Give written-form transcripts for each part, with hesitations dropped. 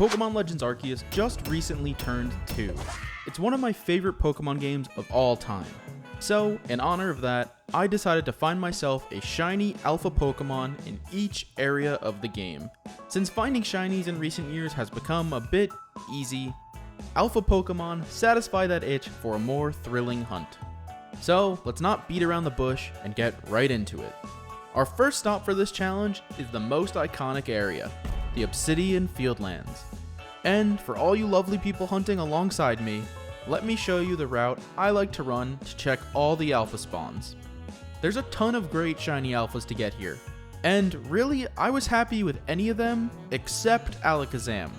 Pokemon Legends Arceus just recently turned 2. It's one of my favorite Pokemon games of all time. So, in honor of that, I decided to find myself a shiny alpha Pokemon in each area of the game. Since finding shinies in recent years has become a bit easy, alpha Pokemon satisfy that itch for a more thrilling hunt. So, let's not beat around the bush and get right into it. Our first stop for this challenge is the most iconic area, the Obsidian Fieldlands. And for all you lovely people hunting alongside me, let me show you the route I like to run to check all the alpha spawns. There's a ton of great shiny alphas to get here, and really I was happy with any of them except Alakazam.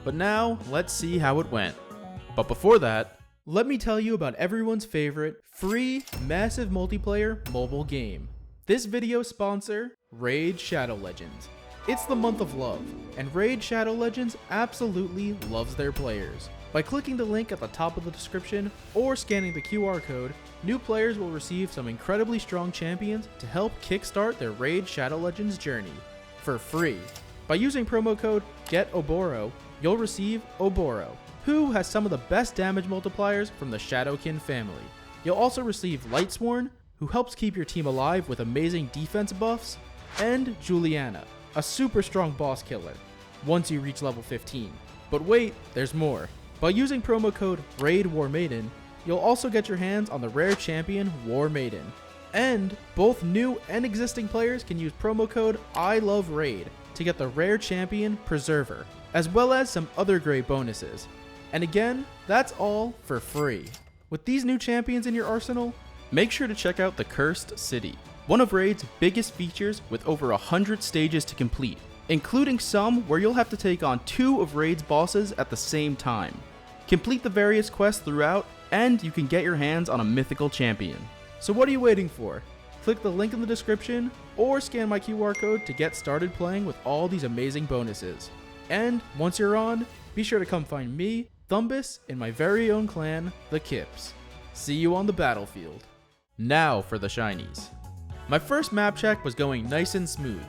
But now let's see how it went. But before that, let me tell you about everyone's favorite free massive multiplayer mobile game. This video sponsor, Raid Shadow Legends. It's the month of love, and Raid Shadow Legends absolutely loves their players. By clicking the link at the top of the description or scanning the QR code, new players will receive some incredibly strong champions to help kickstart their Raid Shadow Legends journey for free. By using promo code GETOBORO, you'll receive Oboro, who has some of the best damage multipliers from the Shadowkin family. You'll also receive Lightsworn, who helps keep your team alive with amazing defense buffs, and Juliana, a super strong boss killer, once you reach level 15. But wait, there's more. By using promo code Raidwarmaiden, you'll also get your hands on the rare champion Warmaiden. And both new and existing players can use promo code ILOVERAID to get the rare champion Preserver, as well as some other great bonuses. And again, that's all for free. With these new champions in your arsenal, make sure to check out the Cursed City, one of Raid's biggest features with over 100 stages to complete, including some where you'll have to take on 2 of Raid's bosses at the same time. Complete the various quests throughout, and you can get your hands on a mythical champion. So what are you waiting for? Click the link in the description, or scan my QR code to get started playing with all these amazing bonuses. And once you're on, be sure to come find me, Thumbus, in my very own clan, the Kips. See you on the battlefield. Now for the shinies. My first map check was going nice and smooth.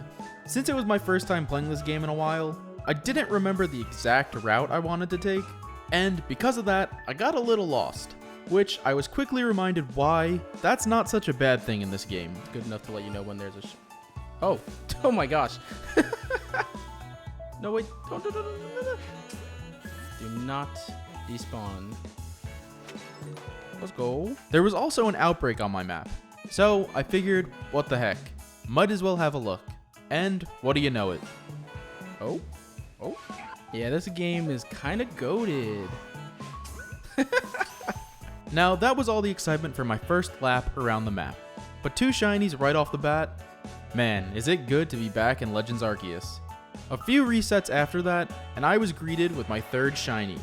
Since it was my first time playing this game in a while, I didn't remember the exact route I wanted to take, and because of that, I got a little lost, which I was quickly reminded why that's not such a bad thing in this game. It's good enough to let you know when there's a oh my gosh. No wait, don't. Do not despawn. Let's go. There was also an outbreak on my map, so I figured, what the heck, might as well have a look. And what do you know it? Oh. Yeah, this game is kind of goated. Now, that was all the excitement for my first lap around the map. But 2 shinies right off the bat? Man, is it good to be back in Legends Arceus. A few resets after that, and I was greeted with my 3rd shiny.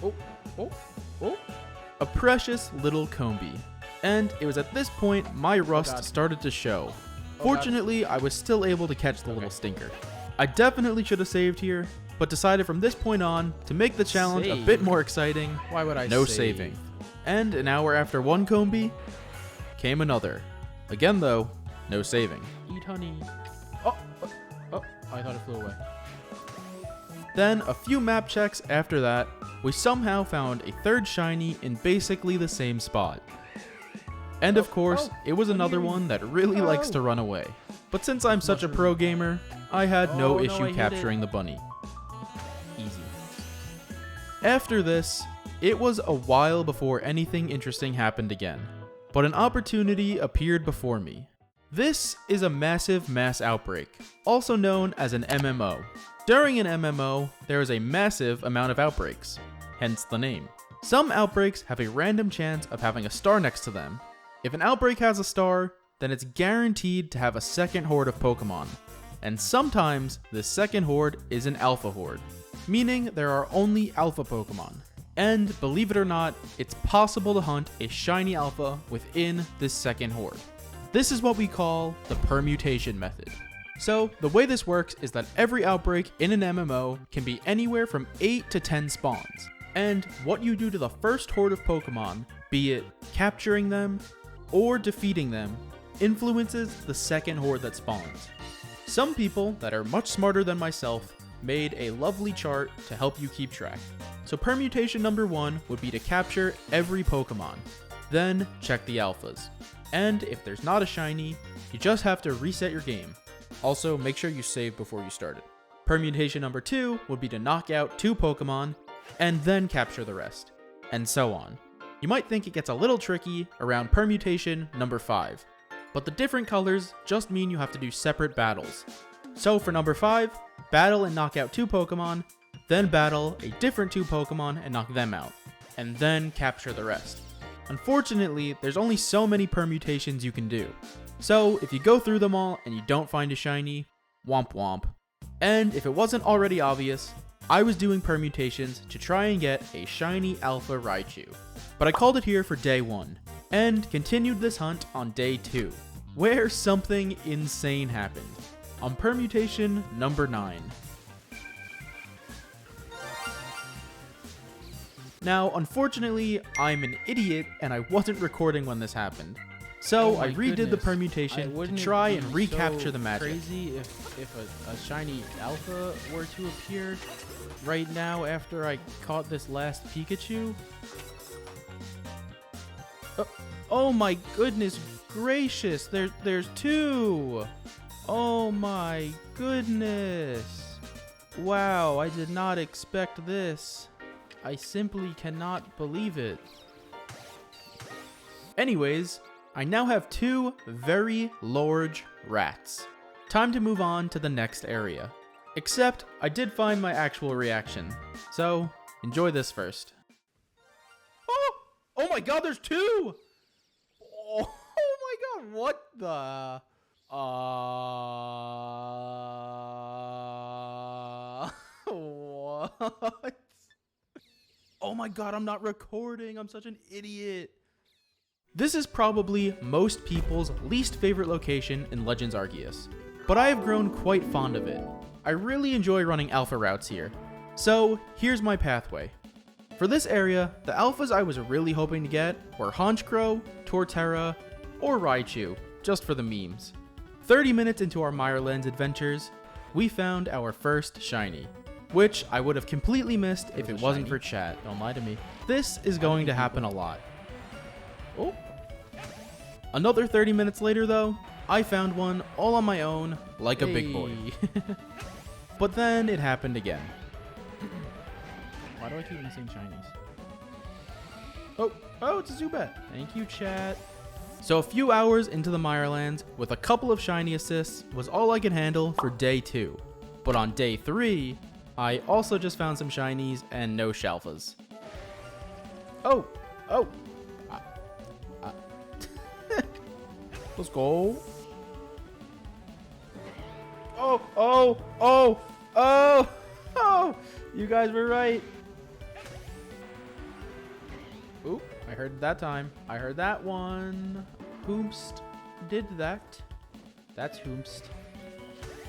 A precious little Combi. And it was at this point my rust started to show. Fortunately, I was still able to catch the little stinker. I definitely should have saved here, but decided from this point on to make the challenge a bit more exciting. Why would I? No saving. And an hour after one Combi, came another. Again though, no saving. Eat honey. Oh, I thought it flew away. Then a few map checks after that, we somehow found a 3rd shiny in basically the same spot. And of course, it was another one that really likes to run away. But since I'm such a pro gamer, I had no issue capturing the bunny. Easy. After this, it was a while before anything interesting happened again. But an opportunity appeared before me. This is a massive mass outbreak, also known as an MMO. During an MMO, there is a massive amount of outbreaks, hence the name. Some outbreaks have a random chance of having a star next to them. If an outbreak has a star, then it's guaranteed to have a second horde of Pokemon. And sometimes this second horde is an alpha horde, meaning there are only alpha Pokemon. And believe it or not, it's possible to hunt a shiny alpha within this second horde. This is what we call the permutation method. So the way this works is that every outbreak in an MMO can be anywhere from 8 to 10 spawns. And what you do to the first horde of Pokemon, be it capturing them or defeating them, influences the second horde that spawns. Some people that are much smarter than myself made a lovely chart to help you keep track. So permutation number 1 would be to capture every Pokemon. Then check the alphas. And if there's not a shiny, you just have to reset your game. Also, make sure you save before you start it. Permutation number 2 would be to knock out 2 Pokemon, and then capture the rest, and so on. You might think it gets a little tricky around permutation number 5, but the different colors just mean you have to do separate battles. So for number 5, battle and knock out 2 Pokemon, then battle a different 2 Pokemon and knock them out, and then capture the rest. Unfortunately, there's only so many permutations you can do. So if you go through them all and you don't find a shiny, womp womp. And if it wasn't already obvious, I was doing permutations to try and get a shiny Alpha Raichu. But I called it here for day 1, and continued this hunt on day 2, where something insane happened. On permutation number 9. Now, unfortunately, I'm an idiot and I wasn't recording when this happened. So I redid the permutation to try and recapture the magic. Crazy if a shiny alpha were to appear right now after I caught this last Pikachu. Oh my goodness gracious, there's 2. Oh my goodness. Wow, I did not expect this. I simply cannot believe it. Anyways, I now have 2 very large rats. Time to move on to the next area. Except, I did find my actual reaction. So, enjoy this first. Oh my god, there's 2! Oh my god, what the... What? Oh my god, I'm not recording. I'm such an idiot. This is probably most people's least favorite location in Legends Arceus, but I have grown quite fond of it. I really enjoy running alpha routes here. So here's my pathway. For this area, the alphas I was really hoping to get were Honchkrow, Torterra, or Raichu, just for the memes. 30 minutes into our Mirelands adventures, we found our first shiny, which I would have completely missed if it wasn't for chat. Don't lie to me. This is going to happen a lot. Oh. Another 30 minutes later though, I found one all on my own, like a big boy. But then it happened again. Why do I keep missing shinies? Oh, it's a Zubat. Thank you, chat. So a few hours into the Mirelands, with a couple of shiny assists, was all I could handle for day 2. But on day 3, I also just found some shinies and no Shalfas. Oh. Let's go. Oh, you guys were right. Oop, I heard it that time. I heard that one. Whomst did that. That's Whomst.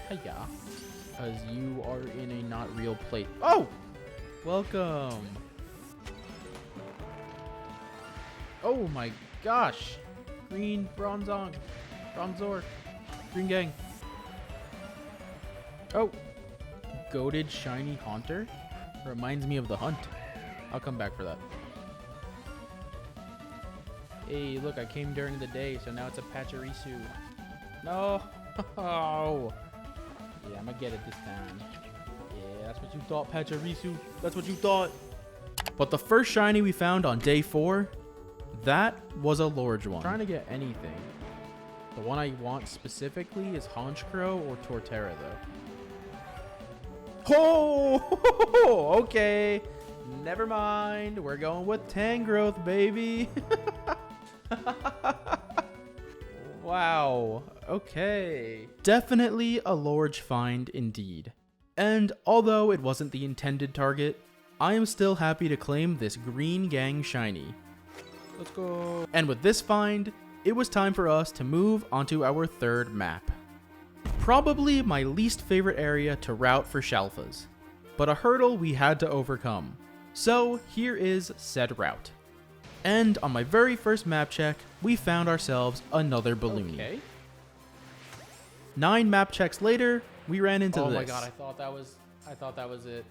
Hiya. Because you are in a not real place. Oh! Welcome. Oh my gosh. Green Bronzor. Green Gang. Oh. Goated Shiny Haunter? Reminds me of the hunt. I'll come back for that. Hey, look, I came during the day, so now it's a Pachirisu. No. Oh. Yeah, I'm gonna get it this time. Yeah, that's what you thought, Pachirisu. That's what you thought. But the first shiny we found on day 4, that was a large one. I'm trying to get anything. The one I want specifically is Honchkrow or Torterra, though. Oh, okay. Never mind. We're going with Tangrowth, baby. Wow. Okay. Definitely a large find indeed. And although it wasn't the intended target, I am still happy to claim this Green Gang shiny. Let's go. And with this find, it was time for us to move onto our third map. Probably my least favorite area to route for Shalfas, but a hurdle we had to overcome. So here is said route. And on my very first map check, we found ourselves another Balloony. Okay. 9 map checks later, we ran into this. Oh my god, I thought that was I thought that was it.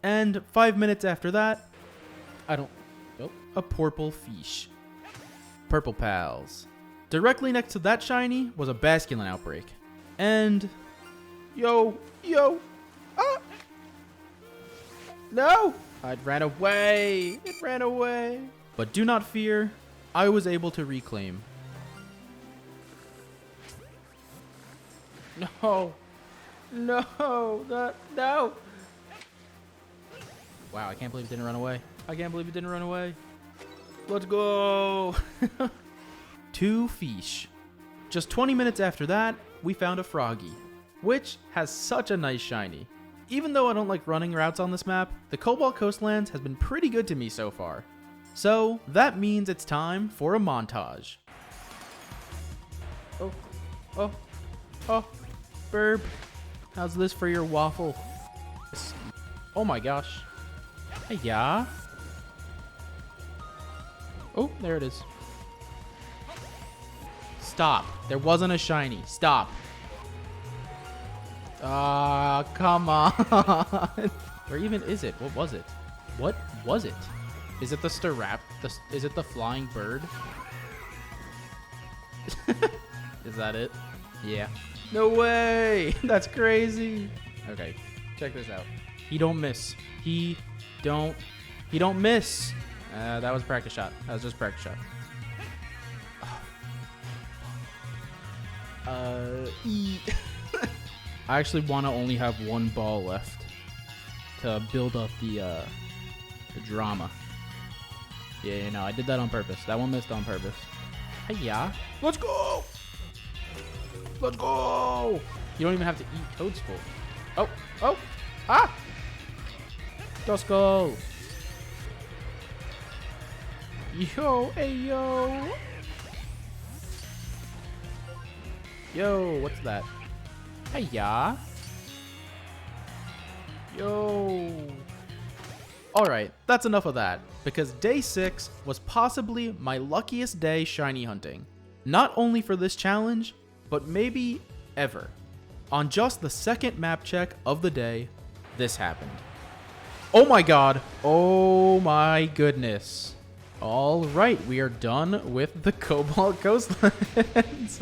And 5 minutes after that, I don't... Nope. a purple fish. Purple pals. Directly next to that shiny was a Basculin outbreak. And... Yo! Ah! No! It ran away. It ran away. But do not fear, I was able to reclaim. No. No. No. Wow, I can't believe it didn't run away. I can't believe it didn't run away. Let's go! 2 fish. Just 20 minutes after that, we found a Froggy, which has such a nice shiny. Even though I don't like running routes on this map, the Cobalt Coastlands has been pretty good to me so far. So that means it's time for a montage. Oh, Burb. How's this for your waffle? Oh my gosh. Hey, yeah. Oh, there it is. Stop. There wasn't a shiny. Stop. Ah, come on. Where even is it? What was it? What was it? Is it the is it the flying bird? Is that it? Yeah. No way! That's crazy! Okay, check this out. He don't miss. He don't miss. That was practice shot. That was just practice shot. I actually want to only have one ball left to build up the drama. Yeah, no, I did that on purpose. That one missed on purpose. Hey, yeah. Let's go! Let's go! You don't even have to eat Toadstool. Oh! Ah! Let's go! Yo, hey, yo! Yo, what's that? Hey, yeah. Yo. Alright, that's enough of that, because day 6 was possibly my luckiest day shiny hunting. Not only for this challenge, but maybe ever. On just the second map check of the day, this happened. Oh my god! Oh my goodness. Alright, we are done with the Cobalt Coastlands.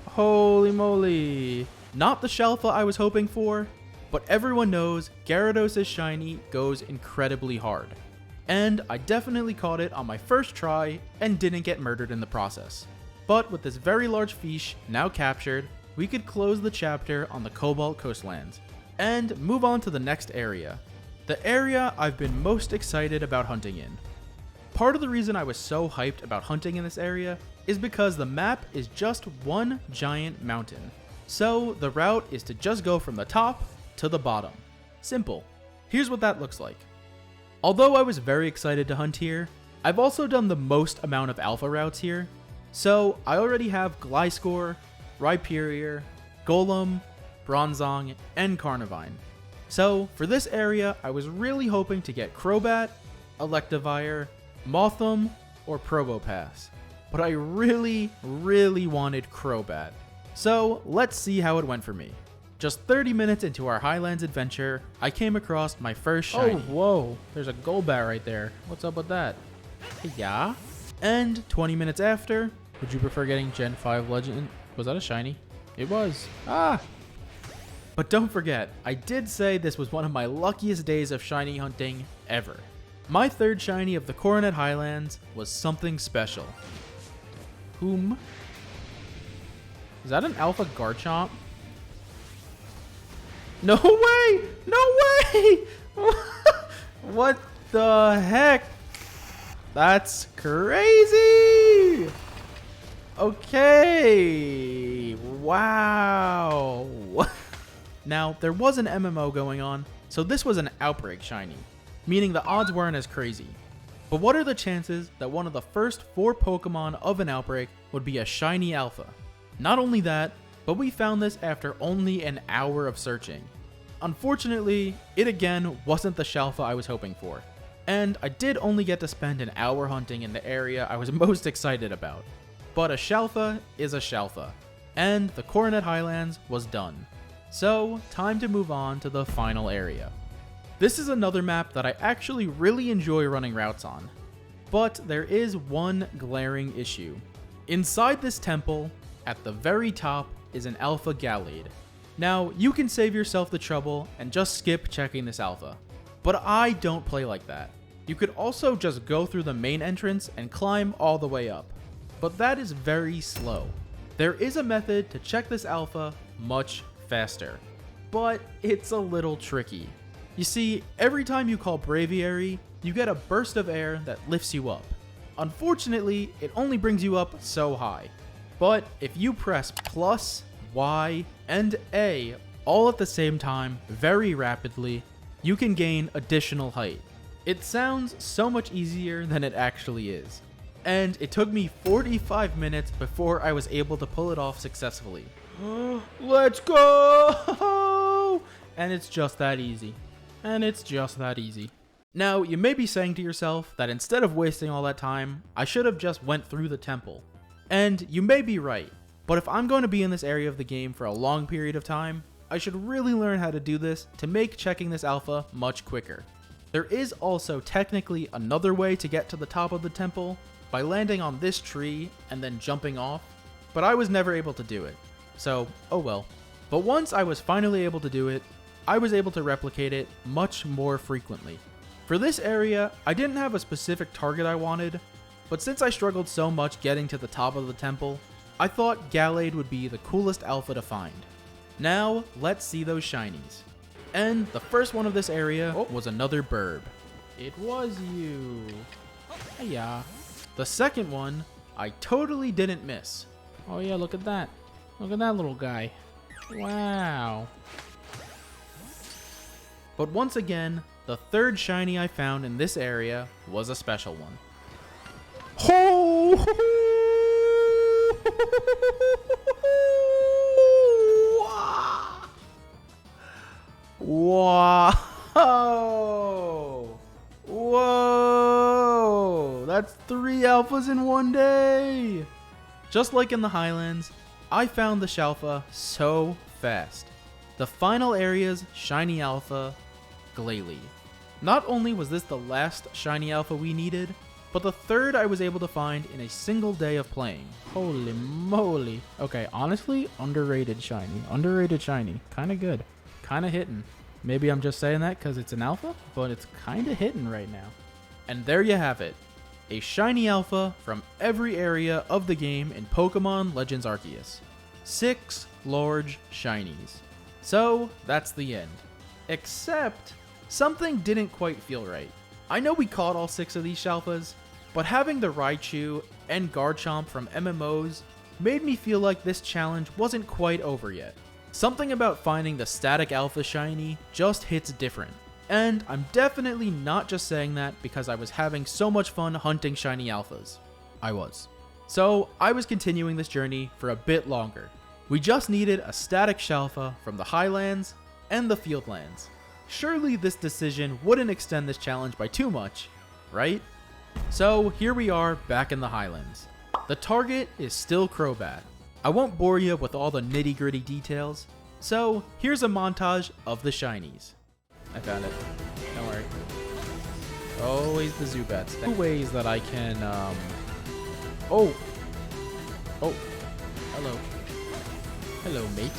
Holy moly. Not the Shelfa I was hoping for, but everyone knows Gyarados' shiny goes incredibly hard. And I definitely caught it on my first try and didn't get murdered in the process. But with this very large fish now captured, we could close the chapter on the Cobalt Coastlands and move on to the next area. The area I've been most excited about hunting in. Part of the reason I was so hyped about hunting in this area is because the map is just one giant mountain. So the route is to just go from the top to the bottom. Simple. Here's what that looks like. Although I was very excited to hunt here, I've also done the most amount of alpha routes here. So I already have Gliscor, Rhyperior, Golem, Bronzong, and Carnivine. So for this area, I was really hoping to get Crobat, Electivire, Mothim, or Probopass. But I really wanted Crobat. So let's see how it went for me. Just 30 minutes into our Highlands adventure, I came across my first shiny. Oh, whoa. There's a Golbat right there. What's up with that? Hey, yeah. And 20 minutes after, would you prefer getting Gen 5 Legend? Was that a shiny? It was. Ah! But don't forget, I did say this was one of my luckiest days of shiny hunting ever. My third shiny of the Coronet Highlands was something special. Whom? Is that an Alpha Garchomp? No way! No way! What the heck? That's crazy! Okay. Wow. Now, there was an MMO going on, so this was an Outbreak shiny, meaning the odds weren't as crazy. But what are the chances that one of the first 4 Pokemon of an Outbreak would be a shiny Alpha? Not only that, but we found this after only an hour of searching. Unfortunately, it again wasn't the Shelfa I was hoping for, and I did only get to spend an hour hunting in the area I was most excited about. But a Shelfa is a Shelfa, and the Coronet Highlands was done. So, time to move on to the final area. This is another map that I actually really enjoy running routes on, but there is one glaring issue. Inside this temple, at the very top, is an Alpha Gallade. Now, you can save yourself the trouble and just skip checking this alpha, but I don't play like that. You could also just go through the main entrance and climb all the way up, but that is very slow. There is a method to check this alpha much faster, but it's a little tricky. You see, every time you call Braviary, you get a burst of air that lifts you up. Unfortunately, it only brings you up so high, but if you press plus, Y, and A all at the same time very rapidly, you can gain additional height. It sounds so much easier than it actually is, and it took me 45 minutes before I was able to pull it off successfully. Let's go! And it's just that easy. Now, you may be saying to yourself that instead of wasting all that time, I should have just went through the temple. And you may be right, but if I'm going to be in this area of the game for a long period of time, I should really learn how to do this to make checking this alpha much quicker. There is also technically another way to get to the top of the temple by landing on this tree and then jumping off, but I was never able to do it, so oh well. But once I was finally able to do it, I was able to replicate it much more frequently. For this area, I didn't have a specific target I wanted, but since I struggled so much getting to the top of the temple, I thought Gallade would be the coolest alpha to find. Now, let's see those shinies. And the first one of this area was another burb. It was you. Hiya. The second one, I totally didn't miss. Oh yeah, look at that. Look at that little guy. Wow. But once again, the third shiny I found in this area was a special one. Ho! Wow! Whoa! That's 3 alphas in one day! Just like in the Highlands, I found the Shalfa so fast. The final area's shiny alpha, Glalie. Not only was this the last shiny alpha we needed, but the third I was able to find in a single day of playing. Holy moly. Okay, honestly, underrated shiny. Underrated shiny. Kinda good. Kinda hitting. Maybe I'm just saying that because it's an alpha, but it's kinda hitting right now. And there you have it. A shiny alpha from every area of the game in Pokemon Legends Arceus. 6 large shinies. So, that's the end. Except, something didn't quite feel right. I know we caught all 6 of these Shalfas, but having the Raichu and Garchomp from MMOs made me feel like this challenge wasn't quite over yet. Something about finding the static alpha shiny just hits different. And I'm definitely not just saying that because I was having so much fun hunting shiny alphas. I was. So I was continuing this journey for a bit longer. We just needed a static Shalfa from the Highlands and the Fieldlands. Surely this decision wouldn't extend this challenge by too much, right? So here we are back in the Highlands. The target is still Crobat. I won't bore you with all the nitty-gritty details, so here's a montage of the shinies. I found it. Don't worry. Always the Zubats. 2 ways that I can, Oh! Hello. Hello, mate.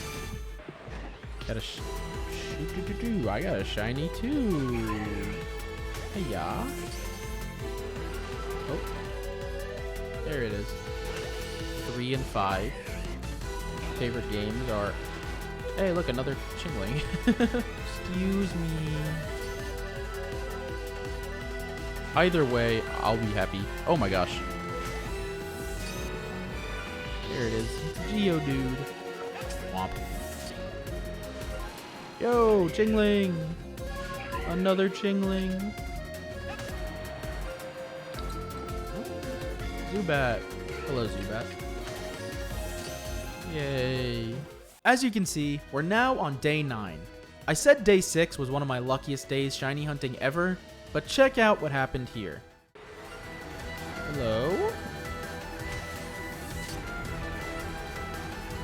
Got a I got a shiny too. Hey-ya. Oh. There it is. 3 and 5. Favorite games are... Hey, look, another Chingling. Excuse me. Either way, I'll be happy. Oh my gosh. There it is. It's Geodude. Womp. Yo, Chingling. Another Chingling. Zubat. Hello, Zubat. Yay. As you can see, we're now on day 9. I said day 6 was one of my luckiest days shiny hunting ever, but check out what happened here. Hello?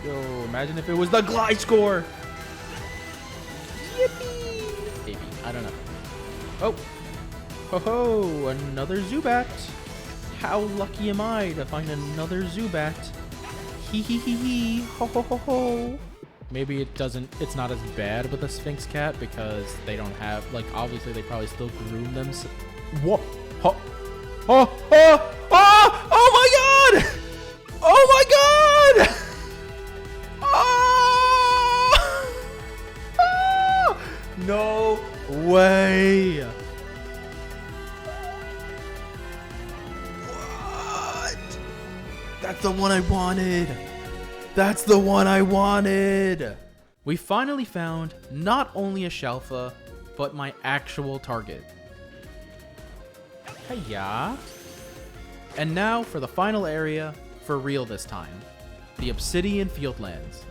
Yo, imagine if it was the Gliscor! I don't know. Oh. Ho ho, another Zubat. How lucky am I to find another Zubat? Hee hee hee hee. Ho ho ho ho. Maybe it's not as bad with a Sphinx cat because they don't have, like, obviously they probably still groom them. What? Oh, oh, oh, oh, oh my god! Oh my god! Oh! Oh! No way! What? That's the one I wanted! That's the one I wanted! We finally found not only a Shalfa, but my actual target. Hiya! And now for the final area, for real this time. The Obsidian Fieldlands.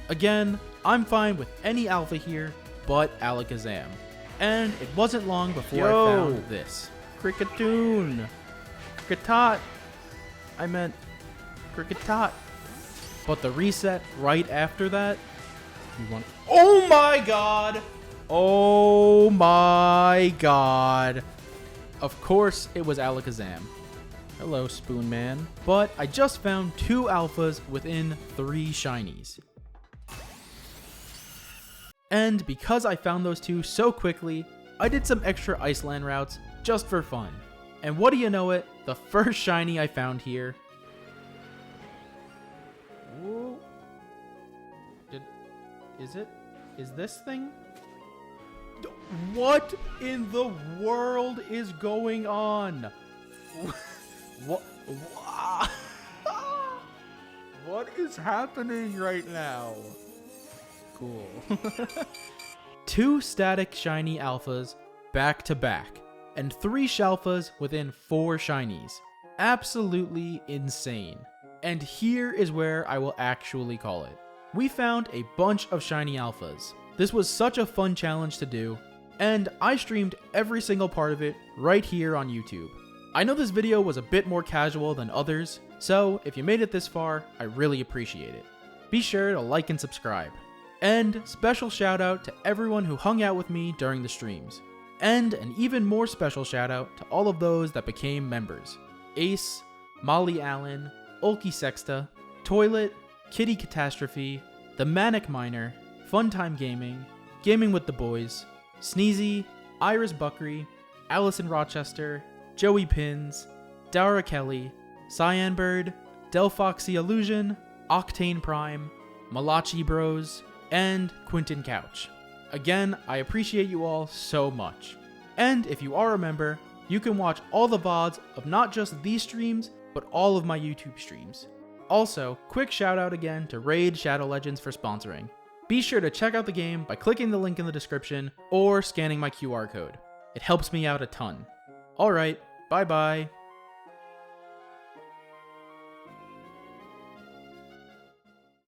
Again, I'm fine with any alpha here, but Alakazam. And it wasn't long before I found this. Cricketoon! Cricketot! I meant Cricketot. But the reset right after that, oh my god! Oh my god! Of course, it was Alakazam. Hello, Spoon Man. But I just found 2 alphas within 3 shinies. And because I found those 2 so quickly, I did some extra Iceland routes just for fun. And what do you know it, the first shiny I found here. Whoa. Is this thing? What in the world is going on? What? What is happening right now? Cool. 2 static shiny alphas back to back, and 3 shalfas within 4 shinies. Absolutely insane. And here is where I will actually call it. We found a bunch of shiny alphas. This was such a fun challenge to do, and I streamed every single part of it right here on YouTube. I know this video was a bit more casual than others, so if you made it this far, I really appreciate it. Be sure to like and subscribe. And special shout out to everyone who hung out with me during the streams. And an even more special shout out to all of those that became members. Ace, Molly Allen, Ulky Sexta, Toilet, Kitty Catastrophe, The Manic Miner, Funtime Gaming, Gaming with the Boys, Sneezy, Iris Buckery, Allison Rochester, Joey Pins, Dara Kelly, Cyan Bird, Delphoxy Illusion, Octane Prime, Malachi Bros, and Quentin Couch. Again, I appreciate you all so much. And if you are a member, you can watch all the VODs of not just these streams, but all of my YouTube streams. Also, quick shout out again to Raid Shadow Legends for sponsoring. Be sure to check out the game by clicking the link in the description or scanning my QR code. It helps me out a ton. Alright, bye bye.